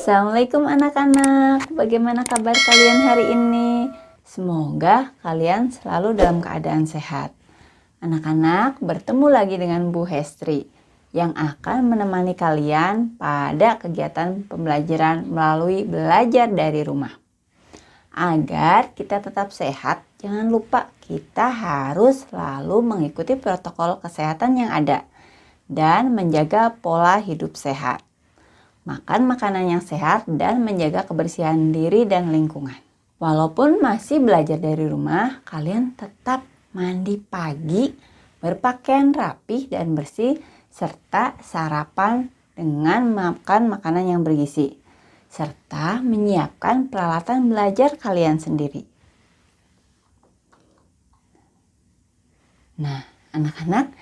Assalamualaikum anak-anak, bagaimana kabar kalian hari ini? Semoga kalian selalu dalam keadaan sehat. Anak-anak, bertemu lagi dengan Bu Hestri yang akan menemani kalian pada kegiatan pembelajaran melalui belajar dari rumah. Agar kita tetap sehat, jangan lupa kita harus selalu mengikuti protokol kesehatan yang ada dan menjaga pola hidup sehat. Makan makanan yang sehat dan menjaga kebersihan diri dan lingkungan. Walaupun masih belajar dari rumah, kalian tetap mandi pagi, berpakaian rapih dan bersih, serta sarapan dengan makan makanan yang bergizi, serta menyiapkan peralatan belajar kalian sendiri. Nah, anak-anak,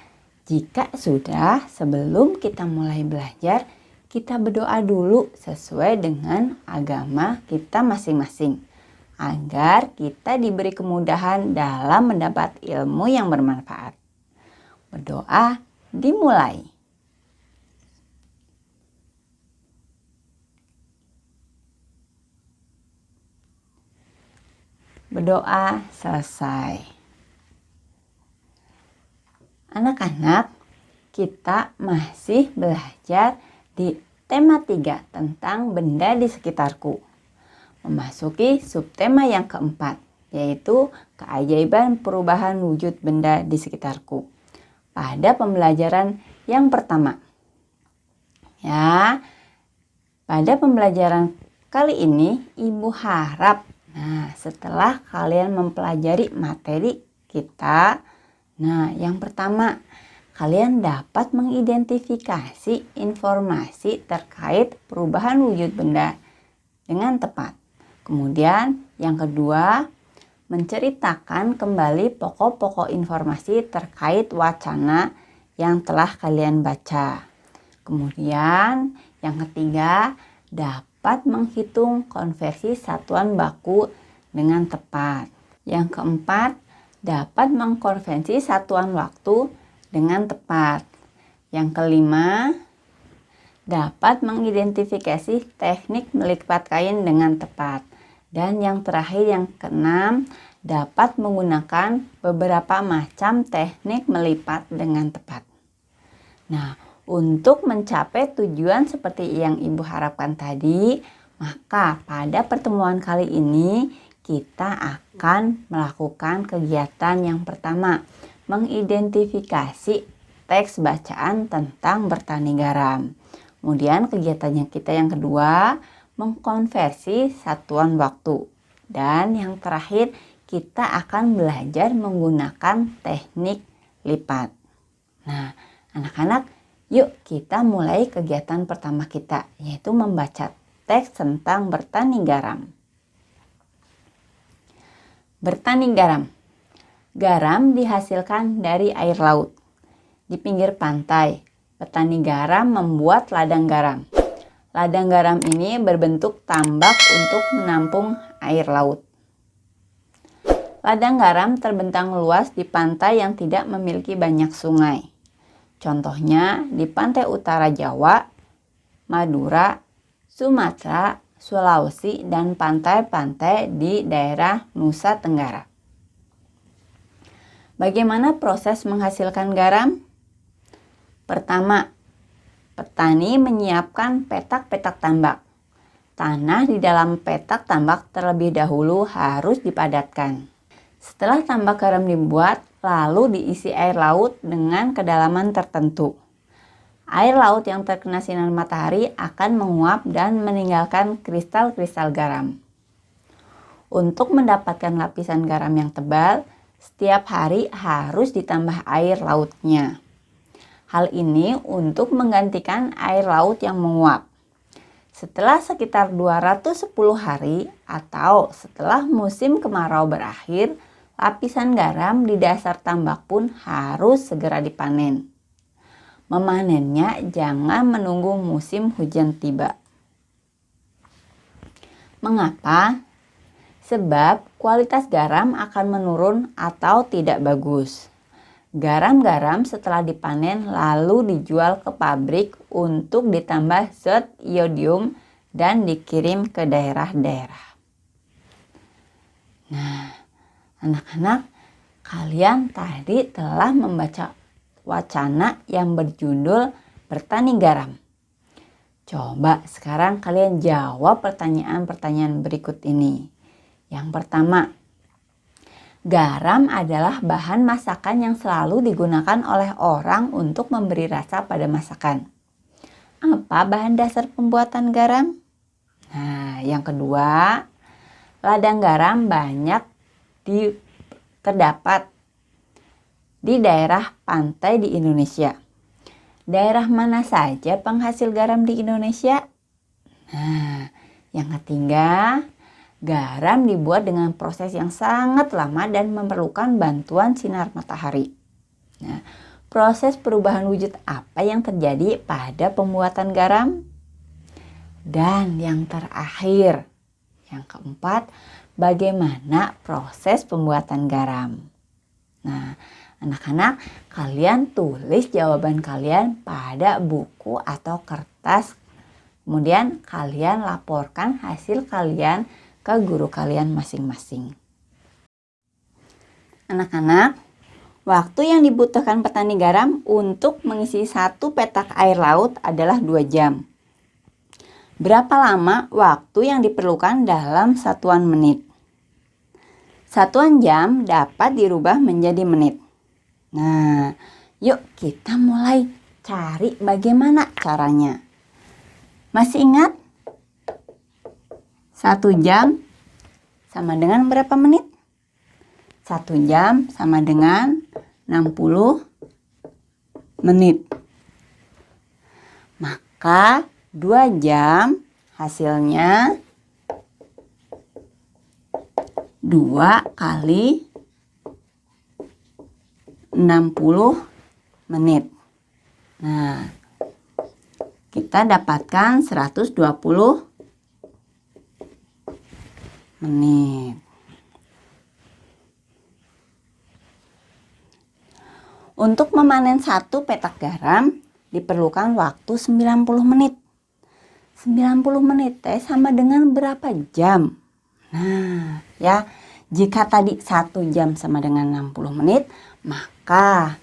jika sudah, sebelum kita mulai belajar, kita berdoa dulu sesuai dengan agama kita masing-masing, agar kita diberi kemudahan dalam mendapat ilmu yang bermanfaat. Berdoa dimulai. Berdoa selesai. Anak-anak, kita masih belajar di tema 3 tentang benda di sekitarku. Memasuki subtema yang keempat, yaitu keajaiban perubahan wujud benda di sekitarku. Pada pembelajaran yang pertama. Pada pembelajaran kali ini, Ibu harap setelah kalian mempelajari materi kita, yang pertama, kalian dapat mengidentifikasi informasi terkait perubahan wujud benda dengan tepat. Kemudian yang kedua, menceritakan kembali pokok-pokok informasi terkait wacana yang telah kalian baca. Kemudian yang ketiga, dapat menghitung konversi satuan baku dengan tepat. Yang keempat, dapat mengkonversi satuan waktu dengan tepat. Yang kelima, dapat mengidentifikasi teknik melipat kain dengan tepat. Dan yang terakhir, yang keenam, dapat menggunakan beberapa macam teknik melipat dengan tepat. Untuk mencapai tujuan seperti yang Ibu harapkan tadi, maka pada pertemuan kali ini kita akan melakukan kegiatan yang pertama, mengidentifikasi teks bacaan tentang bertani garam. Kemudian kegiatannya kita yang kedua, mengkonversi satuan waktu. Dan yang terakhir, kita akan belajar menggunakan teknik lipat. Anak-anak, yuk kita mulai kegiatan pertama kita, yaitu membaca teks tentang bertani garam. Bertani garam. Garam dihasilkan dari air laut. Di pinggir pantai, petani garam membuat ladang garam. Ladang garam ini berbentuk tambak untuk menampung air laut. Ladang garam terbentang luas di pantai yang tidak memiliki banyak sungai. Contohnya di pantai utara Jawa, Madura, Sumatera, Sulawesi, dan pantai-pantai di daerah Nusa Tenggara. Bagaimana proses menghasilkan garam? Pertama, petani menyiapkan petak-petak tambak. Tanah di dalam petak tambak terlebih dahulu harus dipadatkan. Setelah tambak garam dibuat, lalu diisi air laut dengan kedalaman tertentu. Air laut yang terkena sinar matahari akan menguap dan meninggalkan kristal-kristal garam. Untuk mendapatkan lapisan garam yang tebal, setiap hari harus ditambah air lautnya. Hal ini untuk menggantikan air laut yang menguap. Setelah sekitar 210 hari atau setelah musim kemarau berakhir, lapisan garam di dasar tambak pun harus segera dipanen. Memanennya jangan menunggu musim hujan tiba. Mengapa? Sebab kualitas garam akan menurun atau tidak bagus. Garam-garam setelah dipanen lalu dijual ke pabrik untuk ditambah zat iodium dan dikirim ke daerah-daerah. Nah, anak-anak, kalian tadi telah membaca wacana yang berjudul Bertani Garam. Coba sekarang kalian jawab pertanyaan-pertanyaan berikut ini. Yang pertama, garam adalah bahan masakan yang selalu digunakan oleh orang untuk memberi rasa pada masakan. Apa bahan dasar pembuatan garam? Nah, yang kedua, ladang garam banyak terdapat di daerah pantai di Indonesia. Daerah mana saja penghasil garam di Indonesia? Nah, yang ketiga, garam dibuat dengan proses yang sangat lama dan memerlukan bantuan sinar matahari. Nah, proses perubahan wujud apa yang terjadi pada pembuatan garam? Dan yang terakhir, yang keempat, bagaimana proses pembuatan garam? Nah, anak-anak, kalian tulis jawaban kalian pada buku atau kertas. Kemudian kalian laporkan hasil kalian ke guru kalian masing-masing. Anak-anak, waktu yang dibutuhkan petani garam untuk mengisi 1 petak air laut adalah 2 jam. Berapa lama waktu yang diperlukan dalam satuan menit? Satuan jam dapat dirubah menjadi menit. Nah, yuk kita mulai cari bagaimana caranya. Masih ingat? 1 jam sama dengan berapa menit? 1 jam sama dengan 60 menit. Maka 2 jam hasilnya 2 kali 60 menit. Nah, kita dapatkan 120 menit. Untuk memanen 1 petak garam diperlukan waktu 90 menit. 90 menit sama dengan berapa jam? Nah, ya, jika tadi 1 jam sama dengan 60 menit, maka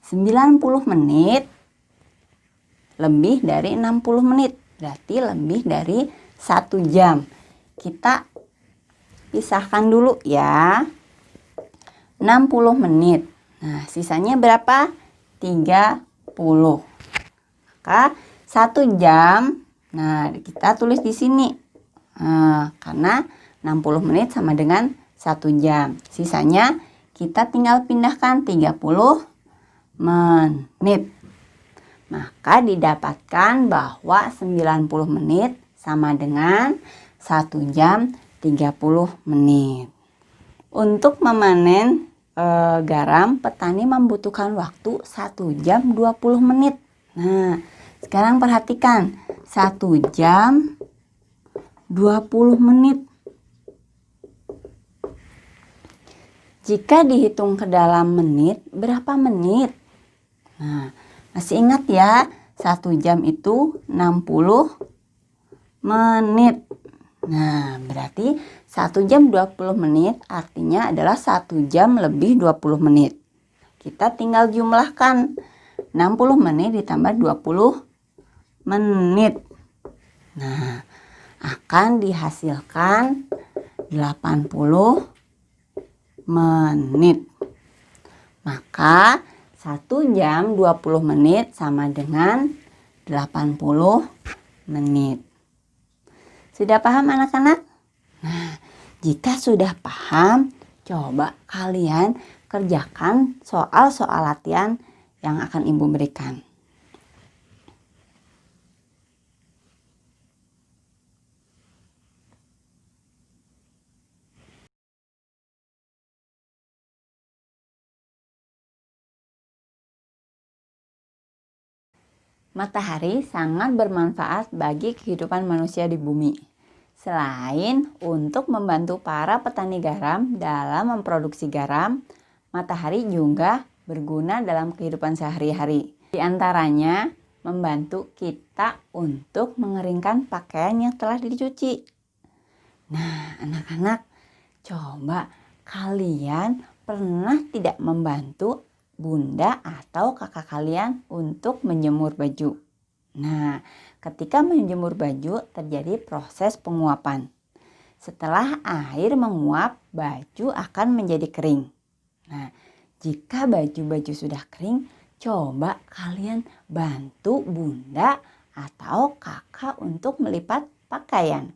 90 menit lebih dari 60 menit. Berarti lebih dari 1 jam. Kita pisahkan dulu ya. 60 menit. Nah, sisanya berapa? 30. Maka 1 jam. Nah, kita tulis di sini. Karena 60 menit sama dengan 1 jam. Sisanya kita tinggal pindahkan 30 menit. Maka didapatkan bahwa 90 menit sama dengan 1 jam 30 menit. Untuk memanen garam, petani membutuhkan waktu 1 jam 20 menit. Nah, sekarang perhatikan. 1 jam 20 menit. Jika dihitung ke dalam menit, berapa menit? Nah, masih ingat ya, 1 jam itu 60 menit. Nah, berarti 1 jam 20 menit artinya adalah 1 jam lebih 20 menit. Kita tinggal jumlahkan 60 menit ditambah 20 menit. Nah, akan dihasilkan 80 menit. Maka 1 jam 20 menit sama dengan 80 menit. Sudah paham anak-anak? Nah, jika sudah paham, coba kalian kerjakan soal-soal latihan yang akan Ibu berikan. Matahari sangat bermanfaat bagi kehidupan manusia di bumi. Selain untuk membantu para petani garam dalam memproduksi garam, matahari juga berguna dalam kehidupan sehari-hari. Di antaranya membantu kita untuk mengeringkan pakaian yang telah dicuci. Nah, anak-anak, coba kalian pernah tidak membantu bunda atau kakak kalian untuk menjemur baju? Nah, ketika menjemur baju terjadi proses penguapan. Setelah air menguap, baju akan menjadi kering. Nah, jika baju-baju sudah kering, coba kalian bantu bunda atau kakak untuk melipat pakaian.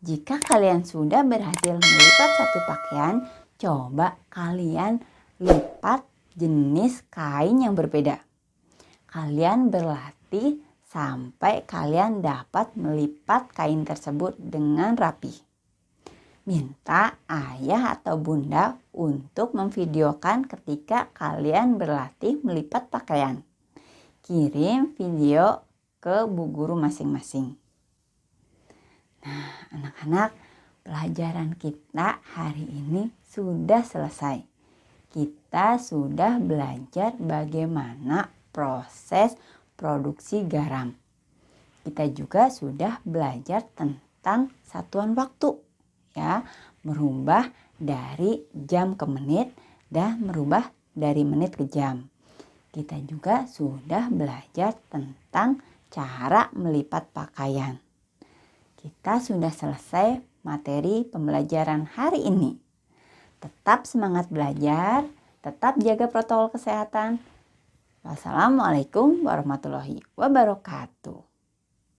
Jika kalian sudah berhasil melipat satu pakaian, coba kalian lipat jenis kain yang berbeda. Kalian berlatih sampai kalian dapat melipat kain tersebut dengan rapi. Minta ayah atau bunda untuk memvideokan ketika kalian berlatih melipat pakaian. Kirim video ke bu guru masing-masing. Nah, anak-anak, pelajaran kita hari ini sudah selesai. Kita sudah belajar bagaimana proses produksi garam. Kita juga sudah belajar tentang satuan waktu, ya, merubah dari jam ke menit dan merubah dari menit ke jam. Kita juga sudah belajar tentang cara melipat pakaian. Kita sudah selesai materi pembelajaran hari ini. Tetap semangat belajar, tetap jaga protokol kesehatan. Wassalamualaikum warahmatullahi wabarakatuh.